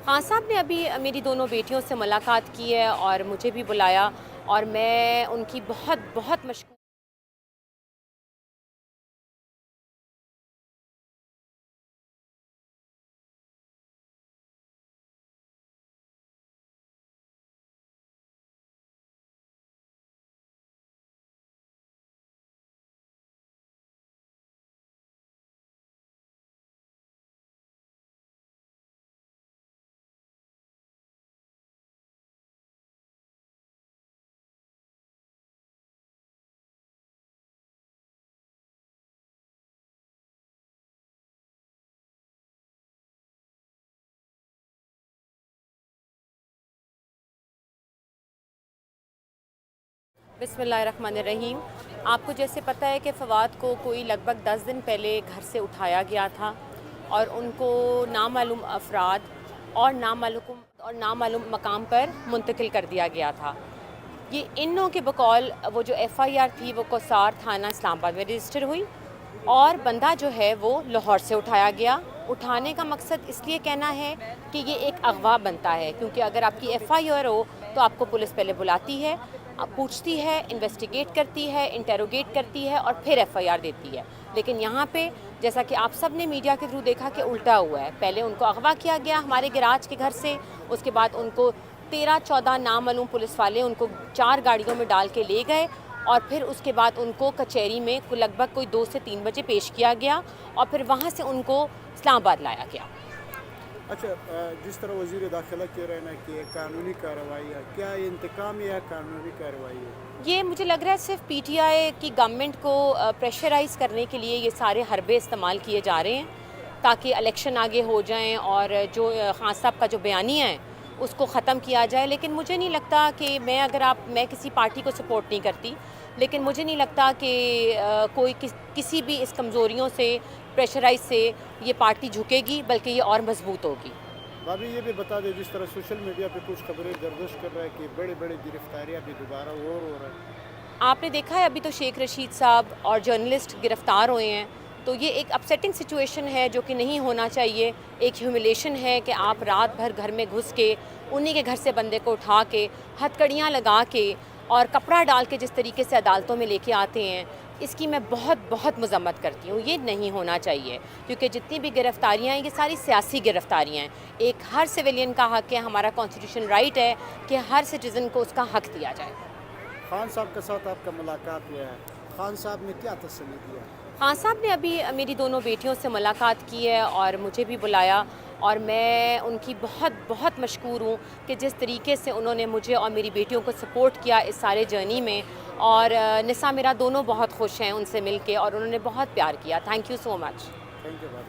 हाँ साहब ने अभी मेरी दोनों बेटियों से मुलाकात की है और मुझे भी बुलाया और मैं उनकी बहुत बहुत मशकूर। बिस्मिल्लाहिर्रहमानिर्रहीम। आपको जैसे पता है कि फ़वाद को कोई लगभग 10 दिन पहले घर से उठाया गया था और उनको नामालूम अफराद और नामालूम मकाम पर मुंतकिल कर दिया गया था। ये इन के बकौल वो जो FIR थी वो कोसार थाना इस्लामाबाद में रजिस्टर हुई और बंदा जो है वो लाहौर से उठाया गया। उठाने का मकसद इसलिए कहना है कि ये एक अगवा बनता है, क्योंकि अगर आपकी FIR हो तो आपको पुलिस पहले बुलाती है, पूछती है, इन्वेस्टिगेट करती है, इंटेरोगेट करती है और फिर FIR देती है। लेकिन यहाँ पे जैसा कि आप सब ने मीडिया के थ्रू देखा कि उल्टा हुआ है। पहले उनको अगवा किया गया हमारे गैराज के घर से, उसके बाद उनको 13-14 नामालूम पुलिस वाले उनको 4 गाड़ियों में डाल के ले गए और फिर उसके बाद उनको कचहरी में लगभग कोई 2 से 3 बजे पेश किया गया और फिर वहाँ से उनको इस्लामाबाद लाया गया। अच्छा, जिस तरह वज़ीर दाखिला कह रहे हैं ना कि कानूनी कार्रवाई है, क्या ये इंतकाम या कानूनी कार्रवाई है? ये मुझे लग रहा है सिर्फ PTI की गवर्नमेंट को प्रेशराइज़ करने के लिए ये सारे हरबे इस्तेमाल किए जा रहे हैं ताकि इलेक्शन आगे हो जाएं और जो खान साहब का जो बयानिया है उसको ख़त्म किया जाए। लेकिन मुझे नहीं लगता कि मैं किसी पार्टी को सपोर्ट नहीं करती, लेकिन मुझे नहीं लगता कि कोई किसी भी इस कमज़ोरियों से प्रेशराइज से ये पार्टी झुकेगी, बल्कि ये और मजबूत होगी। भाभी ये भी बता दें, जिस तरह सोशल मीडिया पे कुछ खबरें गर्दिश कर रहा है कि बड़े बड़े गिरफ्तारियाँ भी दोबारा और हो रहा है। आपने देखा है अभी तो शेख रशीद साहब और जर्नलिस्ट गिरफ़्तार हुए हैं, तो ये एक अपसेटिंग सिचुएशन है जो कि नहीं होना चाहिए। एक ह्यूमिलेशन है कि आप रात भर घर में घुस के उन्हीं के घर से बंदे को उठा के हथकड़ियाँ लगा के और कपड़ा डाल के जिस तरीके से अदालतों में लेके आते हैं, इसकी मैं बहुत बहुत मज़म्मत करती हूँ। ये नहीं होना चाहिए, क्योंकि जितनी भी गिरफ्तारियाँ हैं ये सारी सियासी गिरफ्तारियाँ हैं। एक हर सिविलियन का हक़ है, हमारा कॉन्स्टिट्यूशन राइट है कि हर सिटीज़न को उसका हक़ दिया जाए। खान साहब के साथ आपका मुलाकात हुआ है, खान साहब ने क्या तसल्ली दिया? हाँ साहब ने अभी मेरी दोनों बेटियों से मुलाकात की है और मुझे भी बुलाया और मैं उनकी बहुत बहुत मशकूर हूँ कि जिस तरीके से उन्होंने मुझे और मेरी बेटियों को सपोर्ट किया इस सारे जर्नी में। और निसा मेरा दोनों बहुत खुश हैं उनसे मिलके और उन्होंने बहुत प्यार किया। Thank you so much. Thank you भाभी।